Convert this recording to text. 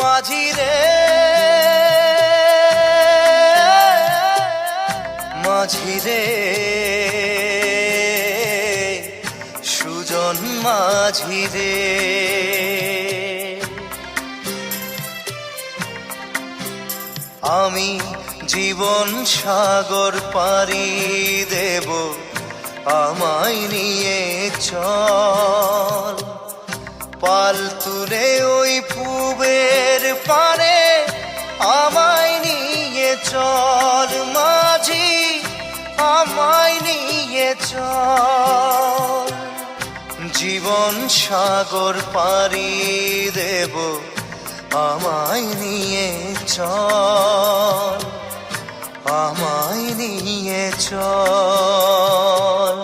মাঝি রে মাঝি রে সুজন মাঝি রে, আমি জীবন সাগর পাড়ি দেব, আমায় নিয়ে চল। পাল তুলে ওই পুবের পারে আমায় নিয়ে চল মাঝি, আমায় নিয়ে চল। জীবন সাগর পাড়ি দেব, আমায় নিয়ে চল, আমায় নিয়ে চল।